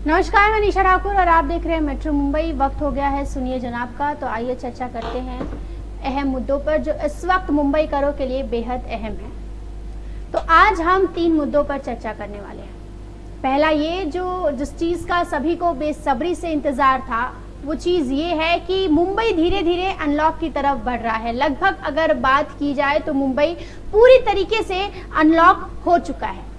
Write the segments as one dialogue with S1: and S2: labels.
S1: नमस्कार, मैं निशा ठाकुर और आप देख रहे हैं मेट्रो मुंबई। वक्त हो गया है सुनिए जनाब का। तो आइए चर्चा करते हैं अहम मुद्दों पर जो इस वक्त मुंबई करों के लिए बेहद अहम है। तो आज हम 3 मुद्दों पर चर्चा करने वाले हैं। पहला ये जिस चीज़ का सभी को बेसब्री से इंतज़ार था, वो चीज़ ये है कि मुंबई धीरे धीरे अनलॉक की तरफ बढ़ रहा है। लगभग अगर बात की जाए तो मुंबई पूरी तरीके से अनलॉक हो चुका है।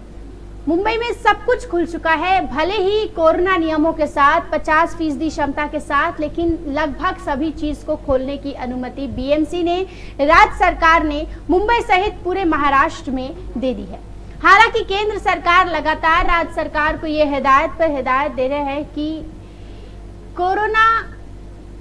S1: मुंबई में सब कुछ खुल चुका है, भले ही कोरोना नियमों के साथ 50% क्षमता के साथ, लेकिन लगभग सभी चीज को खोलने की अनुमति बीएमसी ने, राज्य सरकार ने मुंबई सहित पूरे महाराष्ट्र में दे दी है। हालांकि केंद्र सरकार लगातार राज्य सरकार को ये हिदायत पर हिदायत दे रहे हैं कि कोरोना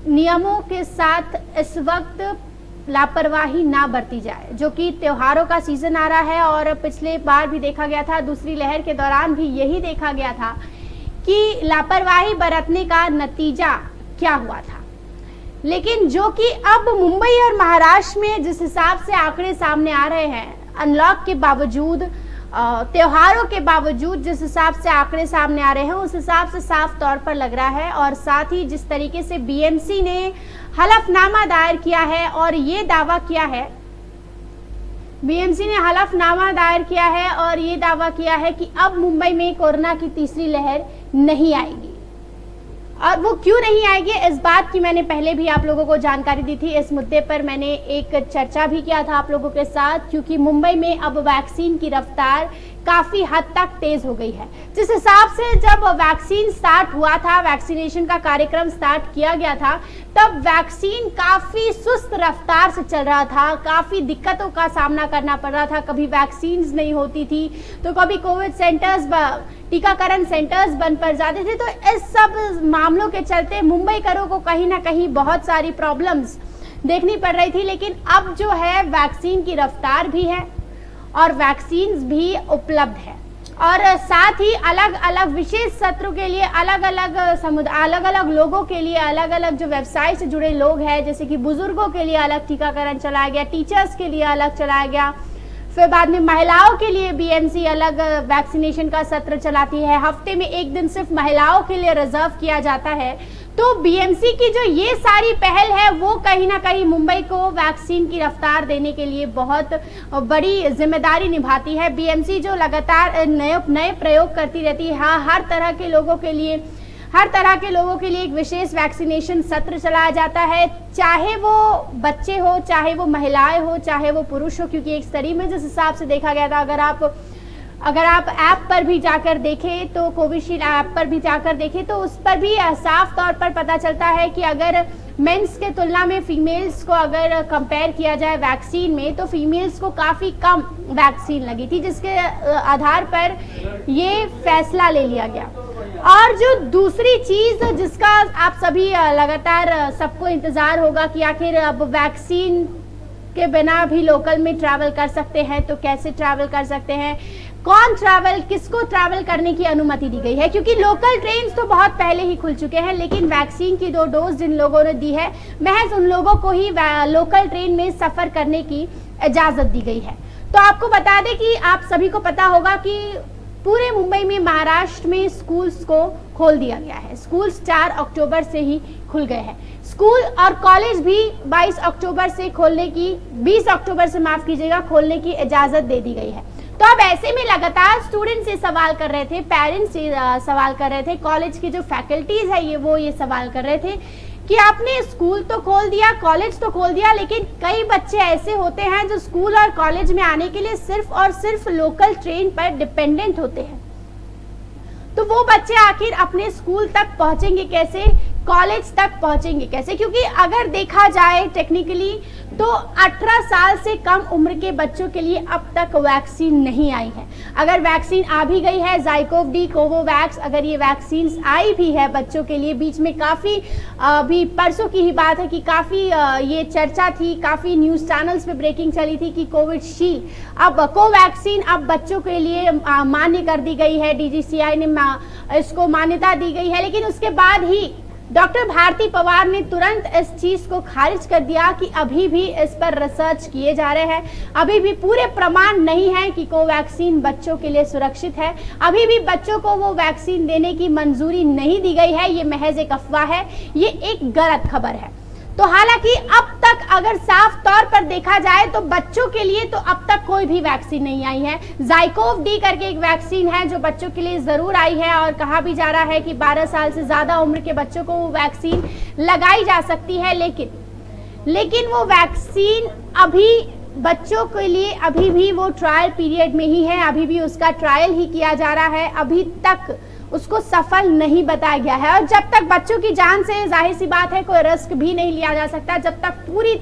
S1: नियमों के साथ इस वक्त लापरवाही ना बरती जाए, जो कि त्योहारों का सीजन आ रहा है और पिछले बार भी देखा गया था, दूसरी लहर के दौरान भी यही देखा गया था कि लापरवाही बरतने का नतीजा क्या हुआ था। लेकिन जो कि अब मुंबई और महाराष्ट्र में जिस हिसाब से आंकड़े सामने आ रहे हैं, अनलॉक के बावजूद, त्योहारों के बावजूद जिस हिसाब से आंकड़े सामने आ रहे हैं, उस हिसाब से साफ तौर पर लग रहा है। और साथ ही जिस तरीके से बीएमसी ने हलफनामा दायर किया है और ये दावा किया है, बीएमसी ने हलफनामा दायर किया है और ये दावा किया है कि अब मुंबई में कोरोना की तीसरी लहर नहीं आएगी। और वो क्यों नहीं आएगी, इस बात की मैंने पहले भी आप लोगों को जानकारी दी थी। इस मुद्दे पर मैंने एक चर्चा भी किया था आप लोगों के साथ, क्योंकि मुंबई में अब वैक्सीन की रफ्तार काफी हद तक तेज हो गई है। जिस हिसाब से जब वैक्सीन स्टार्ट हुआ था, वैक्सीनेशन का कार्यक्रम स्टार्ट किया गया था, तब वैक्सीन काफी सुस्त रफ्तार से चल रहा था, काफी दिक्कतों का सामना करना पड़ रहा था। कभी वैक्सीन नहीं होती थी तो कभी कोविड सेंटर्स, टीकाकरण सेंटर्स बंद पड़ जाते थे। तो इस सब मामलों के चलते मुंबई करों को कहीं ना कहीं बहुत सारी प्रॉब्लम्स देखनी पड़ रही थी। लेकिन अब जो है वैक्सीन की रफ्तार भी है और वैक्सीन भी उपलब्ध है, और साथ ही अलग अलग विशेष सत्रों के लिए अलग अलग लोगों के लिए अलग अलग जो व्यवसाय से जुड़े लोग हैं, जैसे कि बुजुर्गों के लिए अलग टीकाकरण चलाया गया, टीचर्स के लिए अलग चलाया गया, फिर बाद में महिलाओं के लिए बीएमसी अलग वैक्सीनेशन का सत्र चलाती है। हफ्ते में एक दिन सिर्फ महिलाओं के लिए रिजर्व किया जाता है। तो बीएमसी की जो ये सारी पहल है, वो कहीं ना कहीं मुंबई को वैक्सीन की रफ्तार देने के लिए बहुत बड़ी जिम्मेदारी निभाती है। बीएमसी जो लगातार नए प्रयोग करती रहती है, हाँ, हर तरह के लोगों के लिए एक विशेष वैक्सीनेशन सत्र चलाया जाता है, चाहे वो बच्चे हो, चाहे वो महिलाएं हो, चाहे वो पुरुष हो। क्योंकि एक स्टडी में जिस हिसाब से देखा गया था, अगर आप ऐप पर भी जाकर देखें, तो कोविशील्ड ऐप पर भी जाकर देखें, तो उस पर भी साफ तौर पर पता चलता है कि अगर मेंस के तुलना में फीमेल्स को अगर कंपेयर किया जाए वैक्सीन में, तो फीमेल्स को काफ़ी कम वैक्सीन लगी थी, जिसके आधार पर ये फैसला ले लिया गया। और जो दूसरी चीज़ जिसका आप सभी लगातार सबको इंतज़ार होगा कि आखिर अब वैक्सीन के बिना भी लोकल में ट्रैवल कर सकते हैं, तो कैसे ट्रैवल कर सकते हैं, किसको ट्रैवल करने की अनुमति दी गई है। क्योंकि लोकल ट्रेन तो बहुत पहले ही खुल चुके हैं, लेकिन वैक्सीन की 2 डोज जिन लोगों ने दी है, महज उन लोगों को ही लोकल ट्रेन में सफर करने की इजाजत दी गई है। तो आपको बता दें कि आप सभी को पता होगा कि पूरे मुंबई में, महाराष्ट्र में स्कूल्स को खोल दिया गया है। स्कूल्स 4 अक्टूबर से ही खुल गए हैं। स्कूल और कॉलेज भी 20 अक्टूबर से खोलने की इजाजत दे दी गई है। तो अब ऐसे में लगातार स्टूडेंट्स ये सवाल कर रहे थे, पेरेंट्स सवाल कर रहे थे, कॉलेज की जो फैकल्टीज है ये सवाल कर रहे थे कि आपने स्कूल तो खोल दिया, कॉलेज तो खोल दिया, लेकिन कई बच्चे ऐसे होते हैं जो स्कूल और कॉलेज में आने के लिए सिर्फ और सिर्फ लोकल ट्रेन पर डिपेंडेंट होते हैं। तो वो बच्चे आखिर अपने स्कूल तक पहुंचेंगे कैसे, कॉलेज तक पहुंचेंगे कैसे? क्योंकि अगर देखा जाए टेक्निकली तो 18 साल से कम उम्र के बच्चों के लिए अब तक वैक्सीन नहीं आई है। अगर वैक्सीन आ भी गई है, ज़ाइकोव डी, कोवोवैक्स, अगर ये वैक्सीन आई भी है बच्चों के लिए, बीच में काफ़ी अभी परसों की ही बात है कि काफ़ी ये चर्चा थी, काफ़ी न्यूज़ चैनल्स पे ब्रेकिंग चली थी कि कोविशील्ड, अब कोवैक्सीन अब बच्चों के लिए मान्य कर दी गई है, डीजीसीआई ने इसको मान्यता दी गई है। लेकिन उसके बाद ही डॉक्टर भारती पवार ने तुरंत इस चीज को खारिज कर दिया कि अभी भी इस पर रिसर्च किए जा रहे हैं, अभी भी पूरे प्रमाण नहीं है कि कोवैक्सीन बच्चों के लिए सुरक्षित है, अभी भी बच्चों को वो वैक्सीन देने की मंजूरी नहीं दी गई है, ये महज एक अफवाह है, ये एक गलत खबर है। तो हालांकि अब तक अगर साफ तौर पर देखा जाए तो बच्चों के लिए तो अब तक कोई भी वैक्सीन नहीं आई है। ज़ाइकोव डी करके एक वैक्सीन है जो बच्चों के लिए जरूर आई है और कहा भी जा रहा है कि 12 साल से ज्यादा उम्र के बच्चों को वो वैक्सीन लगाई जा सकती है, लेकिन वो वैक्सीन अभी बच्चों के लिए अभी भी वो ट्रायल पीरियड में ही है, अभी भी उसका ट्रायल ही किया जा रहा है, अभी तक उसको सफल नहीं बताया गया है। और जब तक बच्चों की जान से जाहिर सी बात है कोई रिस्क भी नहीं लिया जा सकता, जब तक पूरी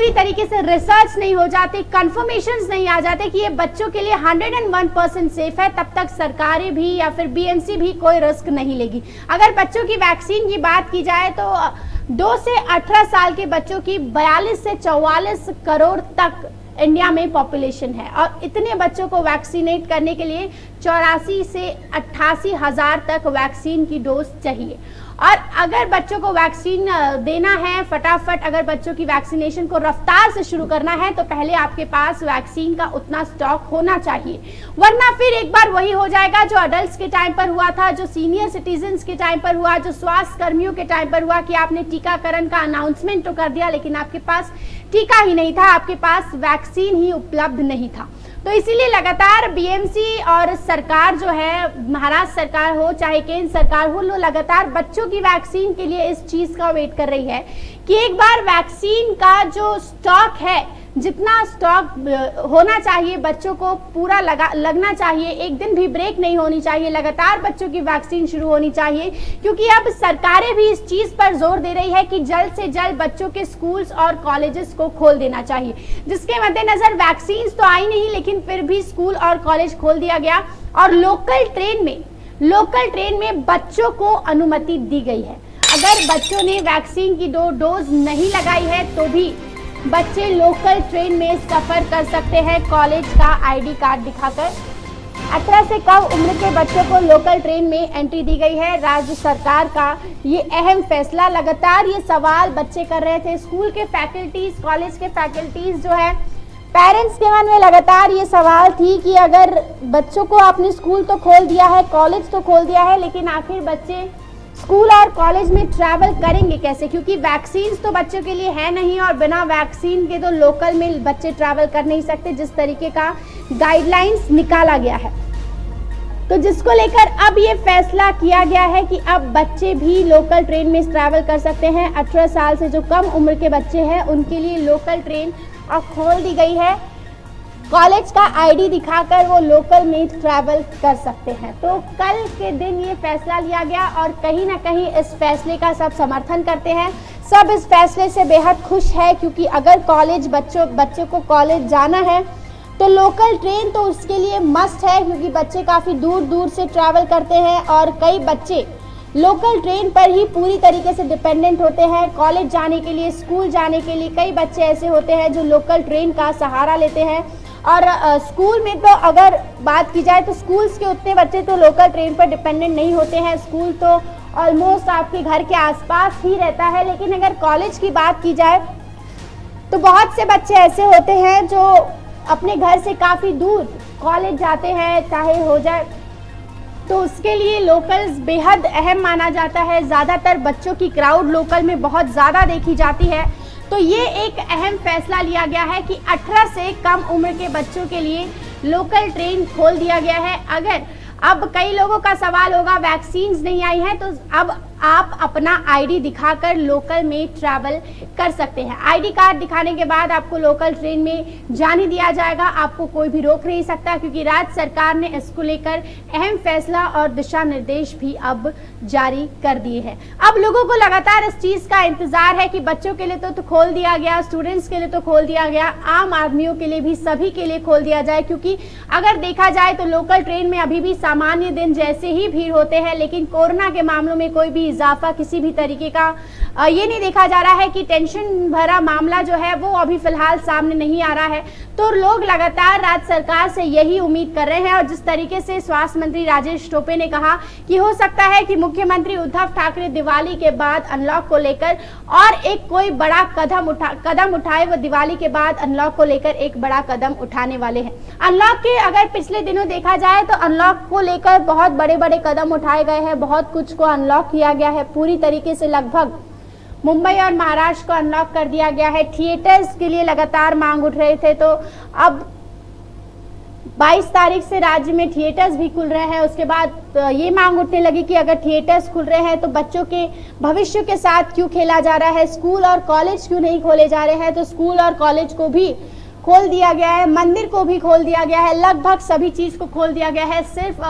S1: तरीके से रिसर्च नहीं हो जाती, कंफर्मेशंस नहीं आ जाते कि ये बच्चों के लिए 101% सेफ है, तब तक सरकारें भी या फिर बीएमसी भी कोई रिस्क नहीं लेगी। अगर बच्चों की वैक्सीन की बात की जाए तो 2 से 18 साल के बच्चों की 42 से 44 करोड़ तक इंडिया में पॉपुलेशन है और इतने बच्चों को वैक्सीनेट करने के लिए 84 से 88 हजार तक वैक्सीन की डोज चाहिए। और अगर बच्चों को वैक्सीन देना है फटाफट, अगर बच्चों की वैक्सीनेशन को रफ्तार से शुरू करना है तो पहले आपके पास वैक्सीन का उतना स्टॉक होना चाहिए, वरना फिर एक बार वही हो जाएगा जो अडल्ट्स के टाइम पर हुआ था, जो सीनियर सिटीजन्स के टाइम पर हुआ, जो स्वास्थ्य कर्मियों के टाइम पर हुआ कि आपने टीकाकरण का अनाउंसमेंट तो कर दिया लेकिन आपके पास टीका ही नहीं था, आपके पास वैक्सीन ही उपलब्ध नहीं था। तो इसीलिए लगातार बीएमसी और सरकार जो है, महाराष्ट्र सरकार हो चाहे केंद्र सरकार हो, लो लगातार बच्चों की वैक्सीन के लिए इस चीज का वेट कर रही है कि एक बार वैक्सीन का जो स्टॉक है, जितना स्टॉक होना चाहिए बच्चों को पूरा लगना चाहिए, एक दिन भी ब्रेक नहीं होनी चाहिए, लगातार बच्चों की वैक्सीन शुरू होनी चाहिए, क्योंकि अब सरकारें भी इस चीज पर जोर दे रही है कि जल्द से जल्द बच्चों के स्कूल्स और कॉलेजेस को खोल देना चाहिए, जिसके मद्देनजर वैक्सीन तो आई नहीं लेकिन फिर भी स्कूल और कॉलेज खोल दिया गया और लोकल ट्रेन में बच्चों को अनुमति दी गई है। अगर बच्चों ने वैक्सीन की 2 डोज नहीं लगाई है तो भी बच्चे लोकल ट्रेन में सफर कर सकते हैं कॉलेज का आईडी कार्ड दिखाकर। 18 से कम उम्र के बच्चों को लोकल ट्रेन में एंट्री दी गई है। राज्य सरकार का ये अहम फैसला, लगातार ये सवाल बच्चे कर रहे थे, स्कूल के फैकल्टीज, कॉलेज के फैकल्टीज जो है, पेरेंट्स के मन में लगातार ये सवाल थी कि अगर बच्चों को आपने स्कूल तो खोल दिया है, कॉलेज तो खोल दिया है, लेकिन आखिर बच्चे स्कूल और कॉलेज में ट्रैवल करेंगे कैसे, क्योंकि वैक्सीन तो बच्चों के लिए है नहीं और बिना वैक्सीन के तो लोकल में बच्चे ट्रैवल कर नहीं सकते, जिस तरीके का गाइडलाइंस निकाला गया है। तो जिसको लेकर अब ये फैसला किया गया है कि अब बच्चे भी लोकल ट्रेन में ट्रैवल कर सकते हैं। 18 साल से जो कम उम्र के बच्चे हैं उनके लिए लोकल ट्रेन अब खोल दी गई है, कॉलेज का आईडी दिखाकर वो लोकल में ट्रैवल कर सकते हैं। तो कल के दिन ये फैसला लिया गया और कहीं ना कहीं इस फैसले का सब समर्थन करते हैं, सब इस फैसले से बेहद खुश है, क्योंकि अगर कॉलेज बच्चों को कॉलेज जाना है तो लोकल ट्रेन तो उसके लिए मस्ट है, क्योंकि बच्चे काफ़ी दूर दूर से ट्रैवल करते हैं और कई बच्चे लोकल ट्रेन पर ही पूरी तरीके से डिपेंडेंट होते हैं कॉलेज जाने के लिए, स्कूल जाने के लिए। कई बच्चे ऐसे होते हैं जो लोकल ट्रेन का सहारा लेते हैं और स्कूल में तो अगर बात की जाए तो स्कूल्स के उतने बच्चे तो लोकल ट्रेन पर डिपेंडेंट नहीं होते हैं, स्कूल तो ऑलमोस्ट आपके घर के आसपास ही रहता है। लेकिन अगर कॉलेज की बात की जाए तो बहुत से बच्चे ऐसे होते हैं जो अपने घर से काफ़ी दूर कॉलेज जाते हैं, चाहे हो जाए, तो उसके लिए लोकल्स बेहद अहम माना जाता है। ज़्यादातर बच्चों की क्राउड लोकल में बहुत ज़्यादा देखी जाती है। तो ये एक अहम फैसला लिया गया है कि 18 से कम उम्र के बच्चों के लिए लोकल ट्रेन खोल दिया गया है। अगर अब कई लोगों का सवाल होगा वैक्सीन नहीं आई है, तो अब आप अपना आईडी दिखाकर लोकल में ट्रैवल कर सकते हैं। आईडी कार्ड दिखाने के बाद आपको लोकल ट्रेन में जाने दिया जाएगा, आपको कोई भी रोक नहीं सकता, क्योंकि राज्य सरकार ने इसको लेकर अहम फैसला और दिशा निर्देश भी अब जारी कर दिए हैं। अब लोगों को लगातार इस चीज का इंतजार है कि बच्चों के लिए तो खोल दिया गया, स्टूडेंट्स के लिए तो खोल दिया गया, आम आदमियों के लिए भी, सभी के लिए खोल दिया जाए, क्योंकि अगर देखा जाए तो लोकल ट्रेन में अभी भी सामान्य दिन जैसे ही भीड़ होते हैं, लेकिन कोरोना के मामलों में कोई भी इजाफा किसी भी तरीके का ये नहीं देखा जा रहा है कि टेंशन भरा मामला जो है वो अभी फिलहाल सामने नहीं आ रहा है। तो लोग लगातार राज्य सरकार से यही उम्मीद कर रहे हैं। और जिस तरीके से स्वास्थ्य मंत्री राजेश टोपे ने कहा कि हो सकता है कि मुख्यमंत्री उद्धव ठाकरे दिवाली के बाद अनलॉक को लेकर और एक कोई बड़ा कदम उठाए, वो दिवाली के बाद अनलॉक को लेकर एक बड़ा कदम उठाने वाले हैं। अनलॉक के अगर पिछले दिनों देखा जाए तो अनलॉक को लेकर बहुत बड़े बड़े कदम उठाए गए हैं, बहुत कुछ को अनलॉक किया गया है पूरी तरीके से। लगभग मुंबई और महाराष्ट्र को अनलॉक कर दिया गया है। थिएटर्स के लिए लगातार मांग उठ रहे थे, तो अब 22 तारीख से राज्य में थिएटर्स भी खुल रहे हैं। उसके बाद ये मांग उठने लगी कि अगर थिएटर्स खुल रहे हैं तो बच्चों के भविष्य के साथ क्यों खेला जा रहा है, स्कूल और कॉलेज क्यों नहीं खोले जा रहे हैं। तो स्कूल और कॉलेज को भी खोल दिया गया है, मंदिर को भी खोल दिया गया है, लगभग सभी चीज को खोल दिया गया है। सिर्फ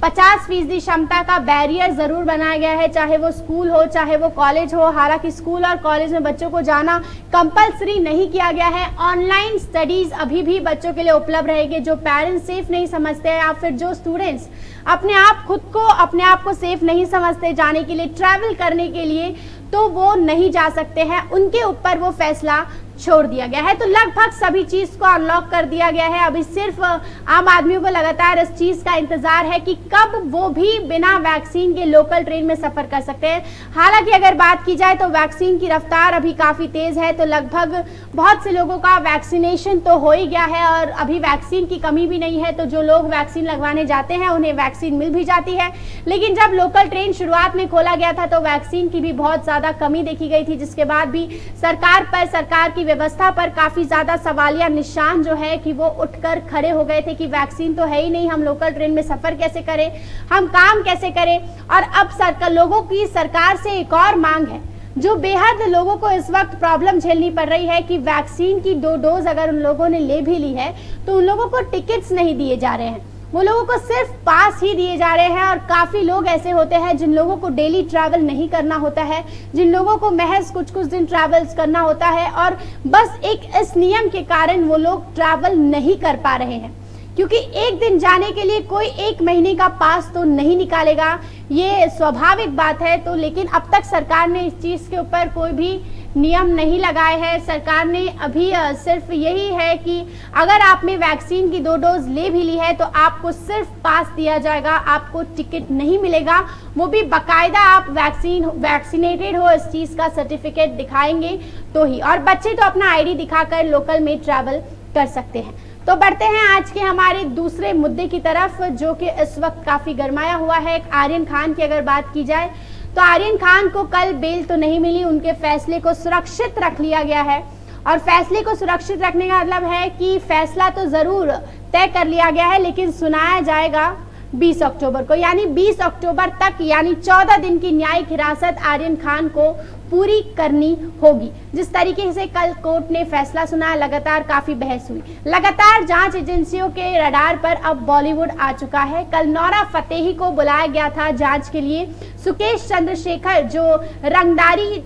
S1: 50% क्षमता का बैरियर जरूर बनाया गया है, चाहे वो स्कूल हो चाहे वो कॉलेज हो। हालांकि स्कूल और कॉलेज में बच्चों को जाना कंपलसरी नहीं किया गया है। ऑनलाइन स्टडीज अभी भी बच्चों के लिए उपलब्ध रहेगी। जो पेरेंट्स सेफ नहीं समझते हैं या फिर जो स्टूडेंट्स अपने आप को सेफ नहीं समझते जाने के लिए, ट्रैवल करने के लिए, तो वो नहीं जा सकते हैं, उनके ऊपर वो फैसला छोड़ दिया गया है। तो लगभग सभी चीज को अनलॉक कर दिया गया है। अभी सिर्फ आम आदमियों को लगातार इस चीज का इंतजार है कि कब वो भी बिना वैक्सीन के लोकल ट्रेन में सफर कर सकते हैं। हालांकि अगर बात की जाए तो वैक्सीन की रफ्तार अभी काफी तेज है, तो लगभग बहुत से लोगों का वैक्सीनेशन तो हो ही गया है और अभी वैक्सीन की कमी भी नहीं है। तो जो लोग वैक्सीन लगवाने जाते हैं उन्हें वैक्सीन मिल भी जाती है। लेकिन जब लोकल ट्रेन शुरुआत में खोला गया था तो वैक्सीन की भी बहुत ज्यादा कमी देखी गई थी, जिसके बाद भी सरकार की व्यवस्था पर काफी ज्यादा सवालिया निशान जो है कि वो उठकर खड़े हो गए थे कि वैक्सीन तो है ही नहीं, हम लोकल ट्रेन में सफर कैसे करें, हम काम कैसे करें। और अब लोगों की सरकार से एक और मांग है जो बेहद लोगों को इस वक्त प्रॉब्लम झेलनी पड़ रही है कि वैक्सीन की 2 डोज अगर उन लोगों ने ले भी ली है तो उन लोगों को टिकट्स नहीं दिए जा रहे हैं, वो लोगों को सिर्फ पास ही दिए जा रहे हैं। और काफी लोग ऐसे होते हैं जिन लोगों को डेली ट्रैवल नहीं करना होता है, जिन लोगों को महज कुछ दिन ट्रैवल्स करना होता है और बस इस नियम के कारण वो लोग ट्रैवल नहीं कर पा रहे हैं, क्योंकि एक दिन जाने के लिए कोई 1 महीने का पास तो नहीं निकालेगा, ये स्वाभाविक बात है। तो लेकिन अब तक सरकार ने इस चीज के ऊपर कोई भी नियम नहीं लगाए हैं। सरकार ने अभी सिर्फ यही है कि अगर आपने वैक्सीन की 2 डोज ले भी ली है तो आपको सिर्फ पास दिया जाएगा, आपको टिकट नहीं मिलेगा, वो भी बाकायदा आप वैक्सीनेटेड हो इस चीज का सर्टिफिकेट दिखाएंगे तो ही। और बच्चे तो अपना आईडी दिखाकर लोकल में ट्रैवल कर सकते हैं। तो बढ़ते हैं आज के हमारे दूसरे मुद्दे की तरफ, जो कि इस वक्त काफी गरमाया हुआ है। आर्यन खान की अगर बात की जाए तो आर्यन खान को कल बेल तो नहीं मिली, उनके फैसले को सुरक्षित रख लिया गया है। और फैसले को सुरक्षित रखने का मतलब है कि फैसला तो जरूर तय कर लिया गया है, लेकिन सुनाया जाएगा 20 अक्टूबर को, यानी 20 अक्टूबर तक, यानी 14 दिन की न्यायिक हिरासत आर्यन खान को पूरी करनी होगी। जिस तरीके से कल कोर्ट ने फैसला सुनाया, लगातार काफी बहस हुई, लगातार जांच एजेंसियों के रडार पर अब बॉलीवुड आ चुका है। कल नोरा फतेही को बुलाया गया था जांच के लिए। सुकेश चंद्रशेखर जो रंगदारी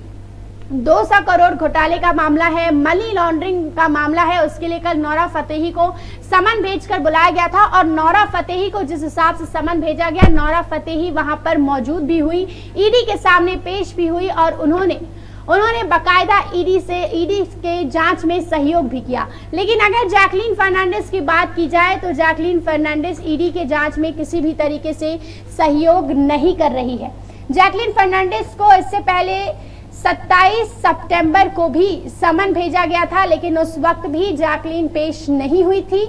S1: 200 करोड़ घोटाले का मामला है, मनी लॉन्ड्रिंग का मामला है, उसके लिए कल नोरा फतेही को समन भेजकर बुलाया गया था। और नोरा फतेही को जिस हिसाब से समन भेजा गया, नोरा फतेही वहां पर मौजूद भी हुई, ईडी के सामने पेश भी हुई और उन्होंने बकायदा ईडी के जांच में सहयोग भी किया। लेकिन अगर जैकलीन फर्नांडिस की बात की जाए तो जैकलीन फर्नांडिस ईडी के जांच में किसी भी तरीके से सहयोग नहीं कर रही है। जैकलीन फर्नांडिस को इससे पहले 27 सितंबर को भी समन भेजा गया था, लेकिन उस वक्त भी जैकलीन पेश नहीं हुई थी।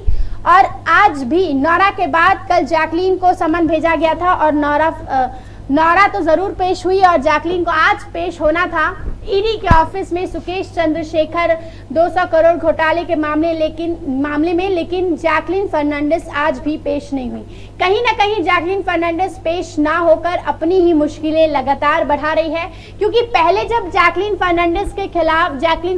S1: और आज भी नोरा के बाद कल जैकलीन को समन भेजा गया था और नोरा तो जरूर पेश हुई और जैकलीन को आज पेश होना था ईडी के ऑफिस में सुकेश चंद्रशेखर 200 करोड़ घोटाले के मामले में, लेकिन जैकलीन फर्नांडिस आज भी पेश नहीं हुई। कहीं ना कहीं जैकलीन फर्नांडिस पेश ना होकर अपनी ही मुश्किलें लगातार बढ़ा रही है, क्योंकि पहले जब जैकलीन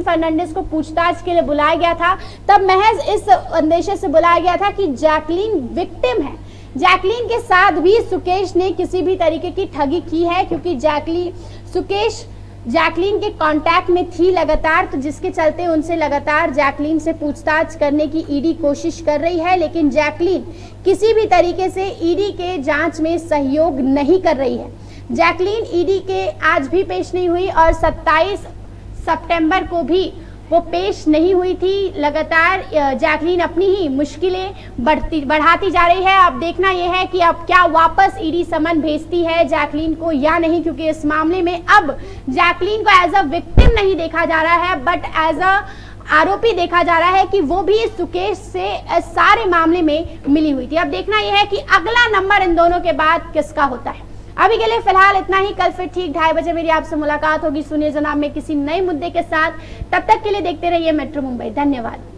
S1: फर्नांडिस को पूछताछ के लिए बुलाया गया था तब महज इस अंदेशे से बुलाया गया था कि जैकलीन विक्टिम है, जैकलीन के साथ भी सुकेश ने किसी भी तरीके की ठगी की है, क्योंकि सुकेश जैकलीन के कांटेक्ट में थी लगातार, तो जिसके चलते उनसे लगातार जैकलीन से पूछताछ करने की ईडी कोशिश कर रही है, लेकिन जैकलीन किसी भी तरीके से ईडी के जांच में सहयोग नहीं कर रही है। जैकलीन ईडी के आज भी पेश नहीं हुई और 27 सितंबर को भी वो पेश नहीं हुई थी। लगातार जैकलीन अपनी ही मुश्किलें बढ़ाती जा रही है। अब देखना यह है कि अब क्या वापस ईडी समन भेजती है जैकलीन को या नहीं, क्योंकि इस मामले में अब जैकलीन को एज अ विक्टिम नहीं देखा जा रहा है, बट एज अ आरोपी देखा जा रहा है कि वो भी सुकेश से सारे मामले में मिली हुई थी। अब देखना यह है कि अगला नंबर इन दोनों के बाद किसका होता है। अभी के लिए फिलहाल इतना ही। कल फिर ठीक 2:30 बजे मेरी आपसे मुलाकात होगी सुनिए जनाब में किसी नए मुद्दे के साथ। तब तक के लिए देखते रहिए मेट्रो मुंबई। धन्यवाद।